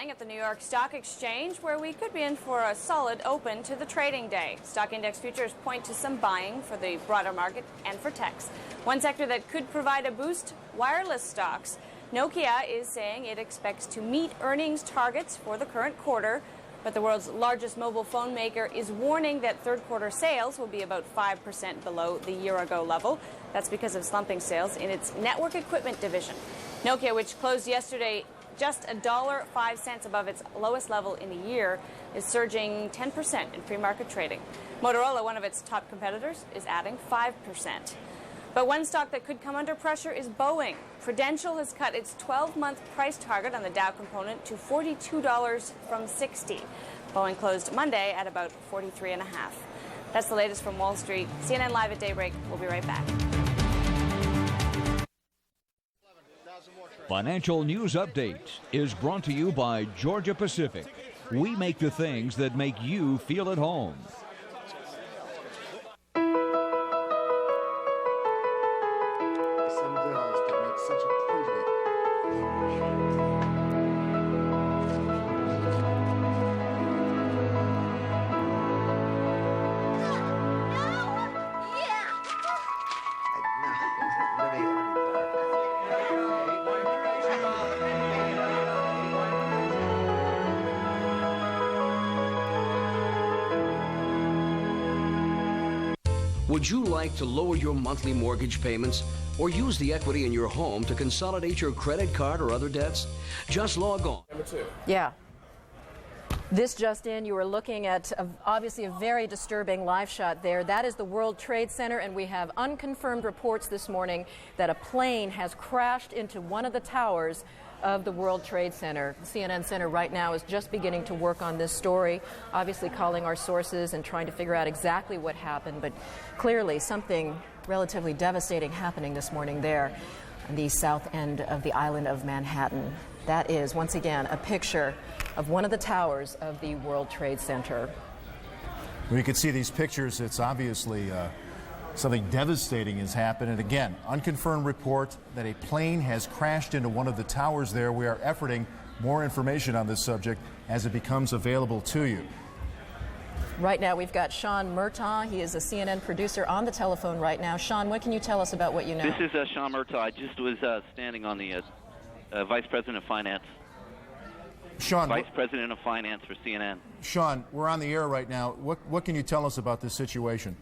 buying at the New York Stock Exchange, where we could be in for a solid open to the trading day. Stock index futures point to some buying for the broader market and for techs. One sector that could provide a boost, wireless stocks. Nokia is saying it expects to meet earnings targets for the current quarter, but the world's largest mobile phone maker is warning that third quarter sales will be about 5% below the year-ago level. That's because of slumping sales in its network equipment division. Nokia, which closed yesterday just $1.05 above its lowest level in a year, is surging 10% in pre-market trading. Motorola, one of its top competitors, is adding 5%. But one stock that could come under pressure is Boeing. Prudential has cut its 12-month price target on the Dow component to $42 from $60. Boeing closed Monday at about $43.50. That's the latest from Wall Street. CNN Live at daybreak. We'll be right back. Financial News Update is brought to you by Georgia Pacific. We make the things that make you feel at home. Would you like to lower your monthly mortgage payments or use the equity in your home to consolidate your credit card or other debts? Just log on. Yeah. This just in, you are looking at obviously a very disturbing live shot there. That is the World Trade Center, and we have unconfirmed reports this morning that a plane has crashed into one of the towers of the World Trade Center. The CNN Center right now is just beginning to work on this story, obviously calling our sources and trying to figure out exactly what happened, but clearly something relatively devastating happening this morning there on the south end of the island of Manhattan. That is, once again, a picture of one of the towers of the World Trade Center. When you can see these pictures, it's obviously something devastating has happened. And again, unconfirmed report that a plane has crashed into one of the towers there. We are efforting more information on this subject as it becomes available to you. Right now, we've got Sean Murtaugh. He is a CNN producer on the telephone right now. Sean, what can you tell us about what you know? This is Sean Murtaugh. I just was standing on the Vice President of Finance. Sean, Vice President of Finance for CNN. Sean, we're on the air right now. What can you tell us about this situation?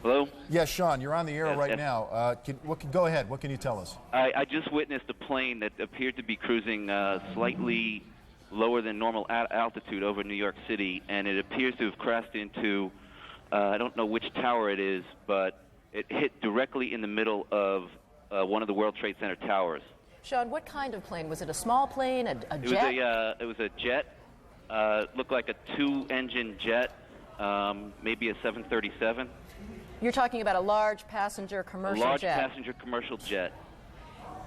Hello? Yes, Sean, you're on the air right now. Go ahead. What can you tell us? I just witnessed a plane that appeared to be cruising slightly lower than normal altitude over New York City, and it appears to have crashed into, I don't know which tower it is, but it hit directly in the middle of one of the World Trade Center towers. Sean, what kind of plane? Was it a small plane, a jet? It was a jet. Looked like a two-engine jet, maybe a 737. You're talking about a large passenger commercial jet. Large passenger commercial jet.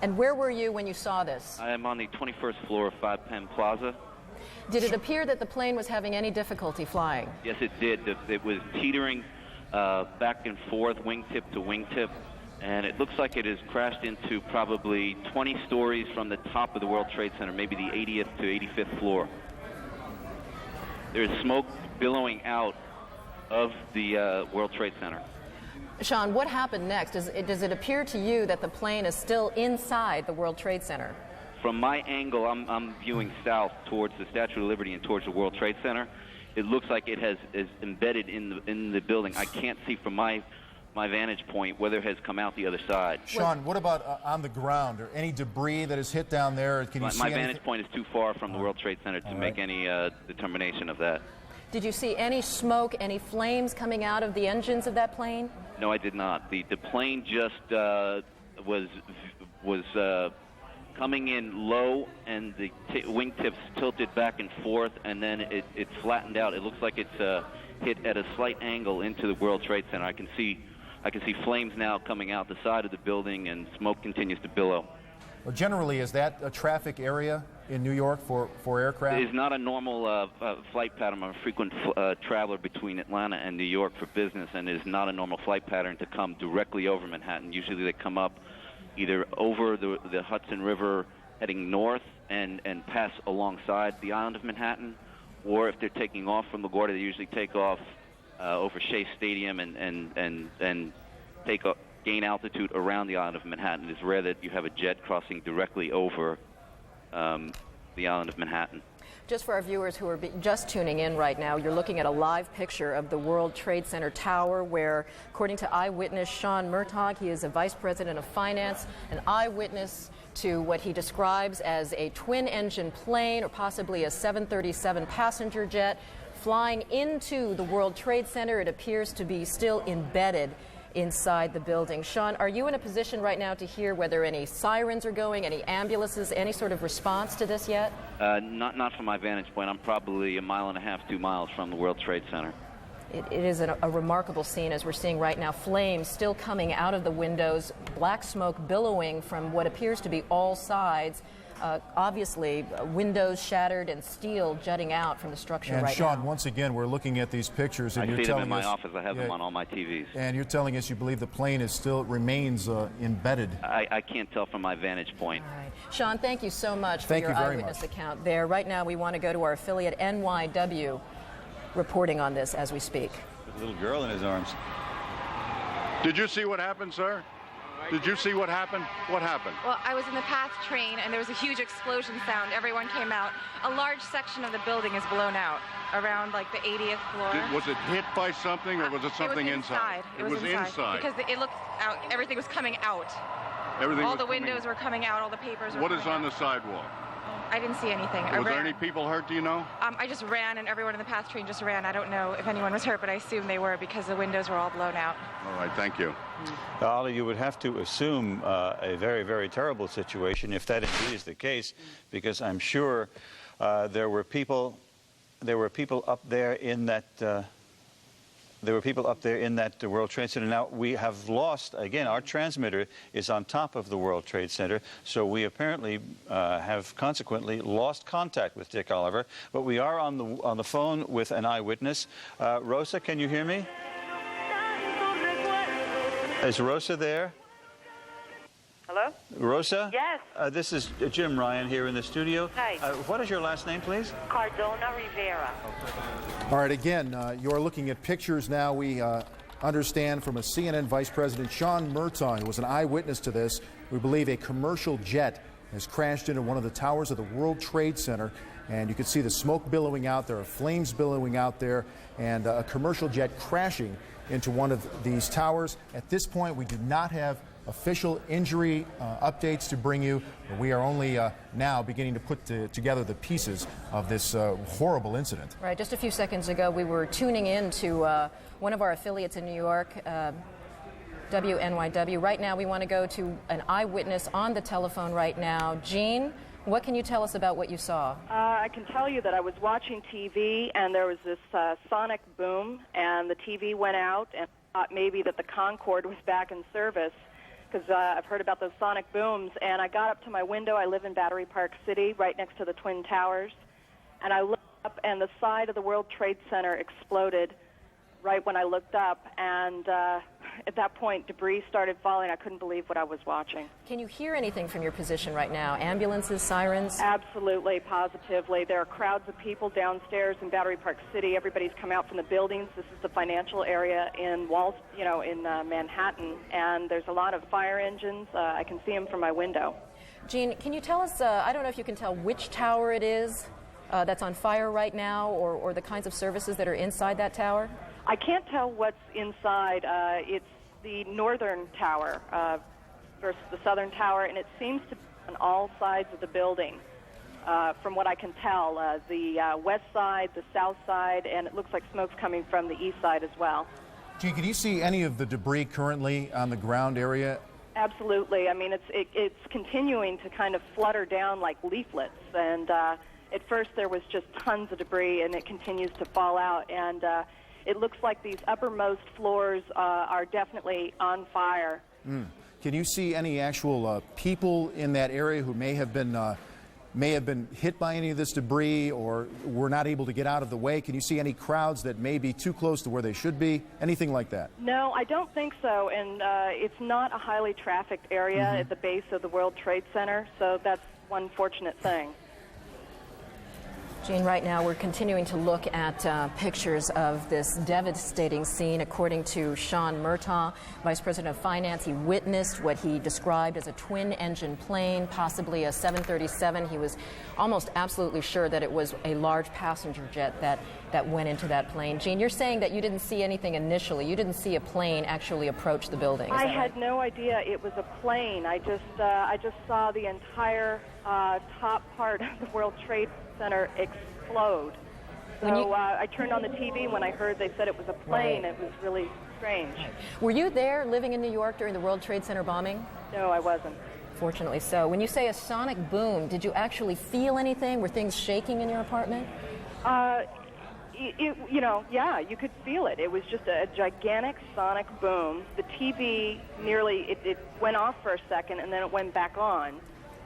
And where were you when you saw this? I am on the 21st floor of 5 Penn Plaza. Did it appear that the plane was having any difficulty flying? Yes, it did. It was teetering back and forth, wingtip to wingtip, and it looks like it has crashed into probably 20 stories from the top of the World Trade Center, maybe the 80th to 85th floor. There's smoke billowing out of the World Trade Center. Sean, what happened next? Does it appear to you that the plane is still inside the World Trade Center? From my angle, I'm viewing south towards the Statue of Liberty and towards the World Trade Center. It looks like it is embedded in the building. I can't see from my vantage point whether it has come out the other side. Sean, what about on the ground? Or any debris that is hit down there? Can you see my vantage point is too far from the World Trade Center to make any determination of that. Did you see any smoke, any flames coming out of the engines of that plane? No, I did not. The plane just was coming in low, and the wingtips tilted back and forth, and then it flattened out. It looks like it's hit at a slight angle into the World Trade Center. I can see flames now coming out the side of the building, and smoke continues to billow. Well, generally, is that a traffic area in New York for aircraft? It is not a normal flight pattern. I'm a frequent traveler between Atlanta and New York for business, and it is not a normal flight pattern to come directly over Manhattan. Usually they come up either over the Hudson River heading north and pass alongside the island of Manhattan, or if they're taking off from LaGuardia, they usually take off over Shea Stadium and gain altitude around the island of Manhattan. It's rare that you have a jet crossing directly over the island of Manhattan. Just for our viewers who are just tuning in right now, you're looking at a live picture of the World Trade Center tower where, according to eyewitness Sean Murtaugh, he is a vice president of finance, an eyewitness to what he describes as a twin-engine plane or possibly a 737 passenger jet flying into the World Trade Center. It appears to be still embedded inside the building. Sean, are you in a position right now to hear whether any sirens are going, any ambulances, any sort of response to this yet? Not from my vantage point. I'm probably 1.5 miles, 2 miles from the World Trade Center. It is a remarkable scene, as we're seeing right now. Flames still coming out of the windows, black smoke billowing from what appears to be all sides. Obviously, windows shattered and steel jutting out from the structure right now. And Sean, once again, we're looking at these pictures, and I you're see them in telling my us, office. I have them on all my TVs. And you're telling us you believe the plane is still remains embedded. I can't tell from my vantage point. All right. Sean, thank you so much for Thank your you very eyewitness much. account there. Right now, we want to go to our affiliate NYW reporting on this as we speak. With a little girl in his arms. Did you see what happened, sir? Did you see what happened? What happened? Well, I was in the PATH train, and there was a huge explosion sound. Everyone came out. A large section of the building is blown out, around like the 80th floor. Was it hit by something, or was it something it was inside? It was inside. Because it looked out. Everything was coming out. All the windows were coming out. All the papers were What coming is on out. the sidewalk? I didn't see anything. Was there any people hurt, do you know? I just ran, and everyone in the PATH train just ran. I don't know if anyone was hurt, but I assume they were because the windows were all blown out. All right, thank you. Ollie, you would have to assume a very, very terrible situation if that indeed is the case, because I'm sure there were people up there in that World Trade Center. Now, we have lost, again, our transmitter is on top of the World Trade Center, so we apparently have consequently lost contact with Dick Oliver, but we are on the phone with an eyewitness. Rosa, can you hear me? Is Rosa there? Hello? Rosa? Yes. This is Jim Ryan here in the studio. Hi. What is your last name, please? Cardona Rivera. All right, again, you're looking at pictures now. We understand from a CNN Vice President, Sean Murtaugh, who was an eyewitness to this. We believe a commercial jet has crashed into one of the towers of the World Trade Center, and you can see the smoke billowing out there, flames billowing out there, and a commercial jet crashing into one of these towers. At this point, we do not have official injury updates to bring you. We are only now beginning to put together the pieces of this horrible incident. Right, just a few seconds ago, we were tuning in to one of our affiliates in New York, WNYW. Right now, we want to go to an eyewitness on the telephone right now. Jean, what can you tell us about what you saw? I can tell you that I was watching TV, and there was this sonic boom, and the TV went out, and I thought maybe that the Concorde was back in service, because I've heard about those sonic booms. And I got up to my window. I live in Battery Park City, right next to the Twin Towers, and I looked up, and the side of the World Trade Center exploded right when I looked up, and at that point, debris started falling. I couldn't believe what I was watching. Can you hear anything from your position right now? Ambulances, sirens? Absolutely, positively. There are crowds of people downstairs in Battery Park City. Everybody's come out from the buildings. This is the financial area in Manhattan, and there's a lot of fire engines. I can see them from my window. Jean, can you tell us, I don't know if you can tell which tower it is that's on fire right now, or the kinds of services that are inside that tower? I can't tell what's inside. It's the northern tower versus the southern tower, and it seems to be on all sides of the building, from what I can tell. The west side, the south side, and it looks like smoke's coming from the east side as well. Gene, can you see any of the debris currently on the ground area? Absolutely. I mean, it's continuing to kind of flutter down like leaflets, and at first there was just tons of debris, and it continues to fall out, and it looks like these uppermost floors are definitely on fire. Can you see any actual people in that area who may have been hit by any of this debris, or were not able to get out of the way? Can you see any crowds that may be too close to where they should be? Anything like that? No, I don't think so, and it's not a highly trafficked area at the base of the World Trade Center, so that's one fortunate thing. Jean, right now we're continuing to look at pictures of this devastating scene. According to Sean Murtaugh, Vice President of Finance, he witnessed what he described as a twin-engine plane, possibly a 737. He was almost absolutely sure that it was a large passenger jet that went into that plane. Jean, you're saying that you didn't see anything initially. You didn't see a plane actually approach the building. I had no idea it was a plane. I just saw the entire top part of the World Trade Center explode. So I turned on the TV when I heard they said it was a plane. Right. It was really strange. Were you there living in New York during the World Trade Center bombing? No, I wasn't. Fortunately so. When you say a sonic boom, did you actually feel anything? Were things shaking in your apartment? Yeah, you could feel it. It was just a gigantic sonic boom. The TV it went off for a second and then it went back on.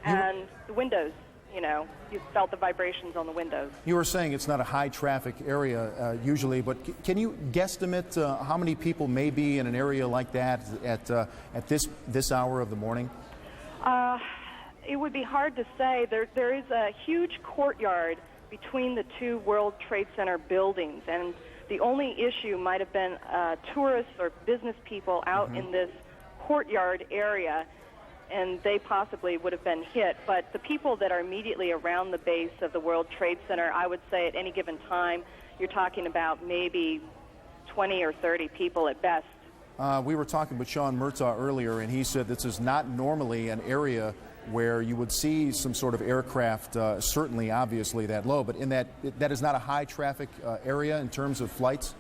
And the windows, you felt the vibrations on the windows. You were saying it's not a high traffic area usually, but can you guesstimate how many people may be in an area like that at this hour of the morning? It would be hard to say. There is a huge courtyard between the two World Trade Center buildings, and the only issue might have been tourists or business people out in this courtyard area, and they possibly would have been hit. But the people that are immediately around the base of the World Trade Center, I would say at any given time, you're talking about maybe 20 or 30 people at best. We were talking with Sean Murtaugh earlier, and he said this is not normally an area where you would see some sort of aircraft, certainly, obviously, that low, but that is not a high traffic area in terms of flights?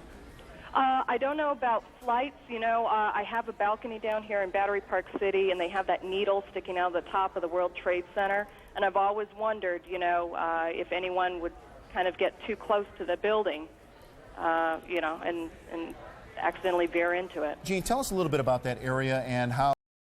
I don't know about flights. I have a balcony down here in Battery Park City, and they have that needle sticking out of the top of the World Trade Center, and I've always wondered, if anyone would kind of get too close to the building, and accidentally veer into it. Jean, tell us a little bit about that area and how